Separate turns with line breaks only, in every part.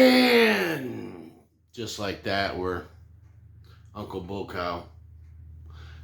And just like that, we're Uncle Bull Cow.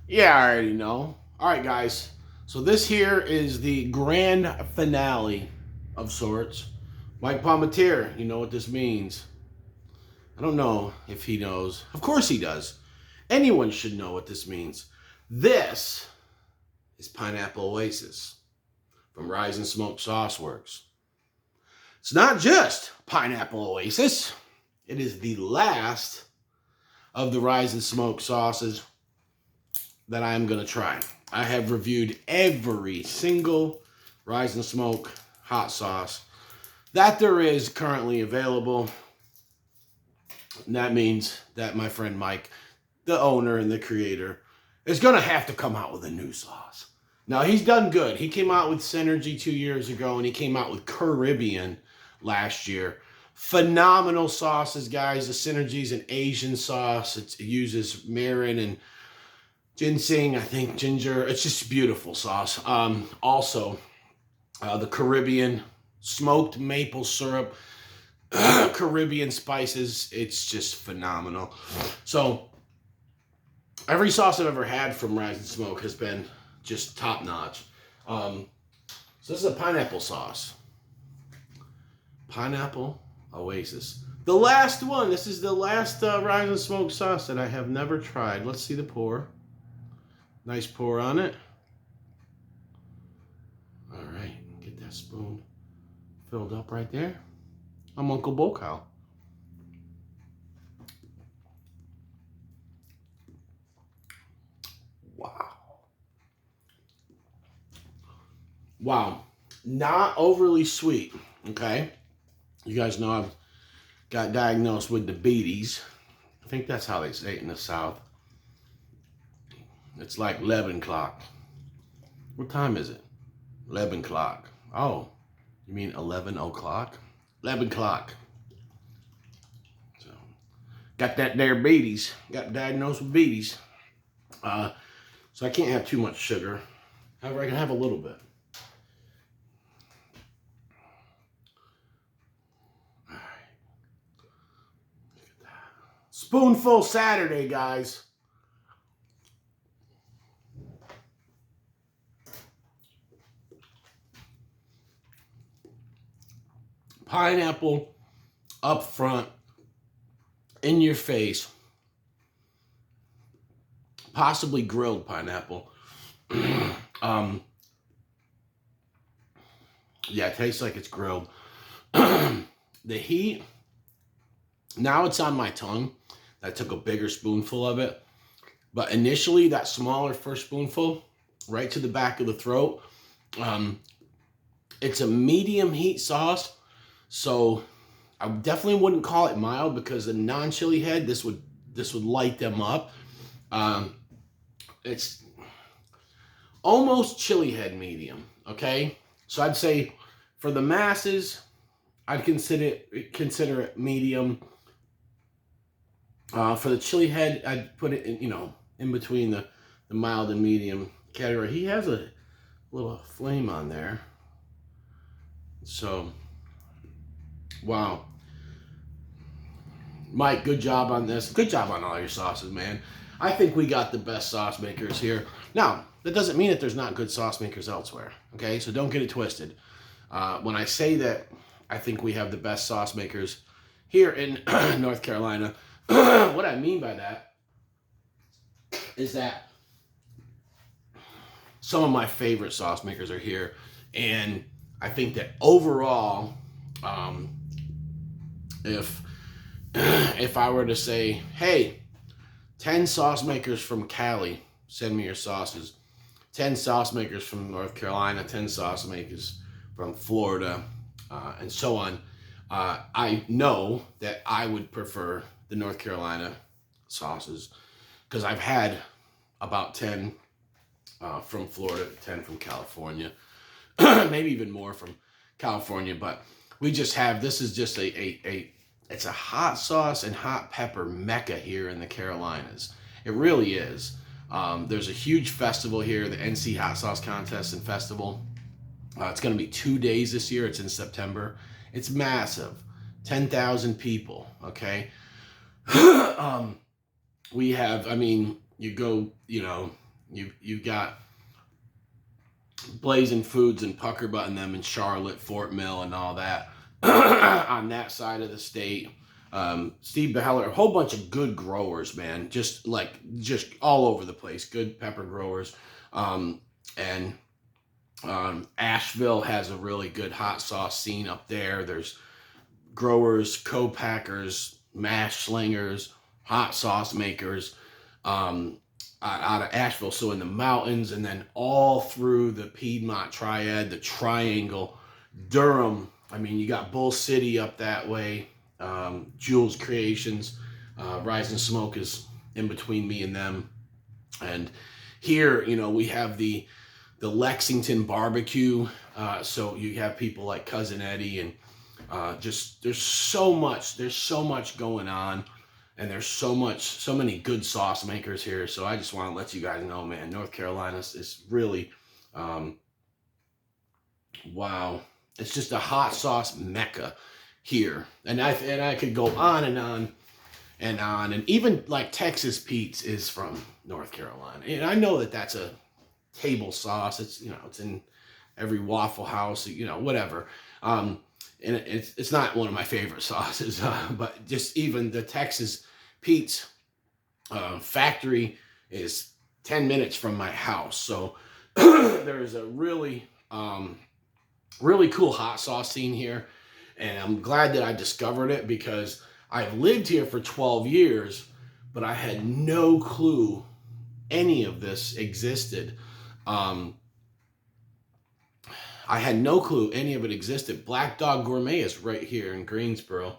Yeah, I already know. All right, guys. So this here is the grand finale of sorts. Mike Palmetier, you know what this means. I don't know if he knows. Of course he does. Anyone should know what this means. This is Pineapple Oasis from Rise and Smoke SauceWorks. It's not just Pineapple Oasis. It is the last of the Rise and Smoke sauces that I am going to try. I have reviewed every single Rise and Smoke hot sauce that there is currently available. And that means that my friend Mike, the owner and the creator, is going to have to come out with a new sauce. Now, he's done good. He came out with Synergy 2 years ago, and he came out with Caribbean last year. Phenomenal sauces, guys. The Synergy is an Asian sauce. It uses mirin and ginseng, I think, ginger. It's just beautiful sauce. Also, the Caribbean smoked maple syrup, Caribbean spices. It's just phenomenal. So every sauce I've ever had from Rise and Smoke has been just top notch. So this is a pineapple sauce. Pineapple Oasis. The last one. This is the last Rise and Smoke sauce that I have never tried. Let's see the pour. Nice pour on it. All right, get that spoon filled up right there. I'm Uncle Bull Cow. Wow. Wow. Not overly sweet, okay? You guys know I've got diagnosed with diabetes. I think that's how they say it in the South. It's like 11 o'clock. What time is it? 11 o'clock. Oh, you mean 11 o'clock? 11 o'clock. So, got that diabetes. Got diagnosed with diabetes. So I can't have too much sugar. However, I can have a little bit. All right. Look at that. Spoonful Saturday, guys. Pineapple up front, in your face, possibly grilled pineapple. Yeah, it tastes like it's grilled. The heat, now it's on my tongue. I took a bigger spoonful of it, but initially that smaller first spoonful, right to the back of the throat. It's a medium heat sauce. So I definitely wouldn't call it mild, because the non-chili head, this would light them up. It's almost chili head medium, okay? So I'd say for the masses, I'd consider it medium. For the chili head, I'd put it in, in between the mild and medium category. He has a little flame on there. So wow. Mike, good job on this. Good job on all your sauces, man. I think we got the best sauce makers here. Now, that doesn't mean that there's not good sauce makers elsewhere, okay? So don't get it twisted. When I say that I think we have the best sauce makers here in North Carolina, what I mean by that is that some of my favorite sauce makers are here. And I think that overall, if I were to say, hey, 10 sauce makers from Cali, send me your sauces. 10 sauce makers from North Carolina, 10 sauce makers from Florida, and so on. I know that I would prefer the North Carolina sauces, because I've had about 10 from Florida, 10 from California, maybe even more from California, but we just have, this is just it's a hot sauce and hot pepper mecca here in the Carolinas. It really is. There's a huge festival here, the NC Hot Sauce Contest and Festival. It's going to be 2 days this year. It's in September. It's massive. 10,000 people, okay? We have, I mean, you go, you know, you've got Blazing Foods and Pucker Button them in Charlotte, Fort Mill, and all that on that side of the state. Steve Beheller, a whole bunch of good growers, man, just all over the place, good pepper growers. And Asheville has a really good hot sauce scene up there. There's growers, co-packers, mash slingers, hot sauce makers out of Asheville. So in the mountains, and then all through the Piedmont Triad, the Triangle, Durham. I mean, you got Bull City up that way, Jules Creations, Rise and Smoke is in between me and them. And here, you know, we have the Lexington barbecue. So you have people like Cousin Eddie, and just there's so much going on, and there's so many good sauce makers here. So I just want to let you guys know, man, North Carolina is really, wow, it's just a hot sauce mecca here. And I could go on and on and on, and even like Texas Pete's is from North Carolina, and I know that that's a table sauce. It's, you know, it's in every Waffle House, you know, whatever. And it's not one of my favorite sauces, but just even the Texas Pete's factory is 10 minutes from my house. So there's a really cool hot sauce scene here. And I'm glad that I discovered it, because I've lived here for 12 years, but I had no clue any of this existed. I had no clue any of it existed. Black Dog Gourmet is right here in Greensboro.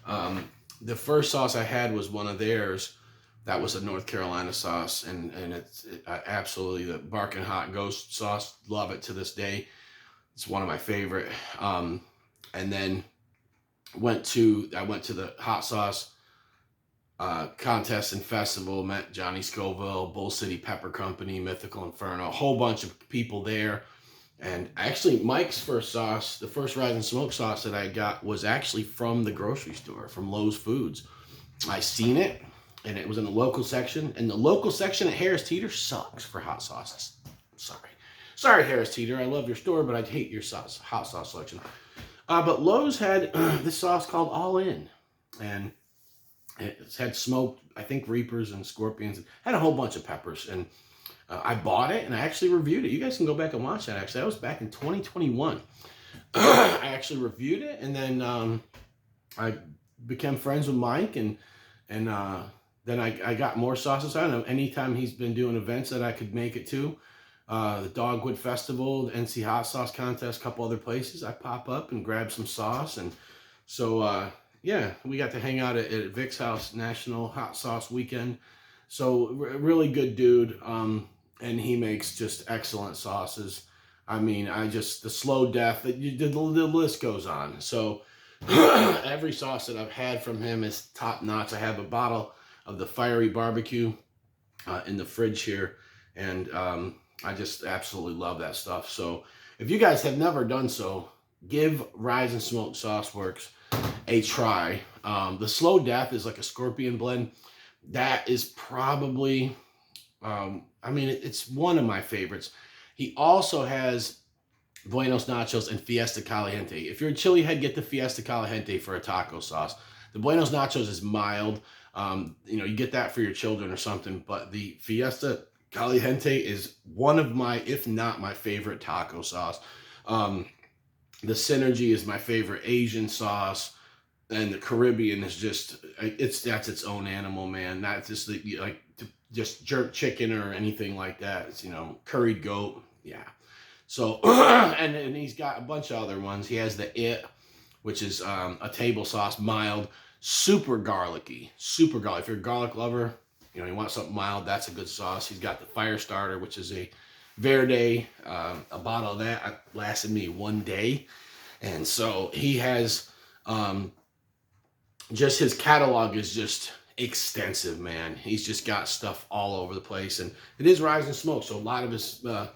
The first sauce I had was one of theirs. That was a North Carolina sauce, and I absolutely, the Barking Hot Ghost sauce, love it to this day. It's one of my favorite. And then I went to the hot sauce contest and festival, met Johnny Scoville, Bull City Pepper Company, Mythical Inferno, a whole bunch of people there. And actually, Mike's first sauce, the first Rise and Smoke sauce that I got, was actually from the grocery store, from Lowe's Foods. I seen it, and it was in the local section. And the local section at Harris Teeter sucks for hot sauces. Sorry, Harris Teeter. I love your store, but I hate your hot sauce selection. But Lowe's had this sauce called All In, and it had smoked, I think, Reapers and Scorpions. It had a whole bunch of peppers, and I bought it, and I actually reviewed it. You guys can go back and watch that, actually. That was back in 2021. I actually reviewed it, and then I became friends with Mike, and then I got more sauces on him. Anytime he's been doing events that I could make it to, the Dogwood Festival, the NC Hot Sauce Contest, a couple other places, I pop up and grab some sauce. And so, yeah, we got to hang out at Vic's house, National Hot Sauce Weekend. So, really good dude. And he makes just excellent sauces. I mean, the slow death, the list goes on. So every sauce that I've had from him is top notch. I have a bottle of the Fiery Barbecue in the fridge here, and I just absolutely love that stuff. So if you guys have never done so, give Rise and Smoke SauceWorks a try. The slow death is like a scorpion blend. That is probably, I mean, it's one of my favorites. He also has Buenos Nachos and Fiesta Caliente. If you're a chili head, get the Fiesta Caliente for a taco sauce. The Buenos Nachos is mild. You know, you get that for your children or something, but the Fiesta Caliente is one of my, if not my favorite taco sauce. The Synergy is my favorite Asian sauce. And the Caribbean is just, that's its own animal, man. Not just just jerk chicken or anything like that. It's, you know, curried goat. Yeah. So, and he's got a bunch of other ones. He has the which is a table sauce, mild, super garlicky. If you're a garlic lover, you know, you want something mild, that's a good sauce. He's got the Fire Starter, which is a Verde. A bottle of that lasted me 1 day. And so he has... just his catalog is just extensive, man. He's just got stuff all over the place, and it is Rise and Smoke, so a lot of his stuff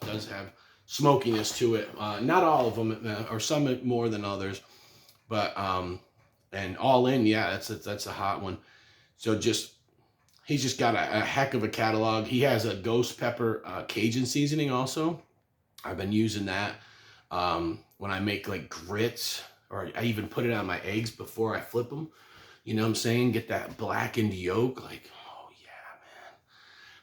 does have smokiness to it. Not all of them, or some more than others. But and all in, yeah, that's a hot one. So he's just got a heck of a catalog. He has a ghost pepper Cajun seasoning also. I've been using that when I make like grits, or I even put it on my eggs before I flip them. You know what I'm saying? Get that blackened yolk. Like, oh yeah, man.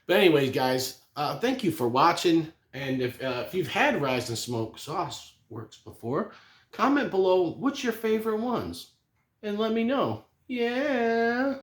But anyways, guys, thank you for watching. And if you've had Rise and Smoke SauceWorks before, comment below what's your favorite ones, and let me know. Yeah.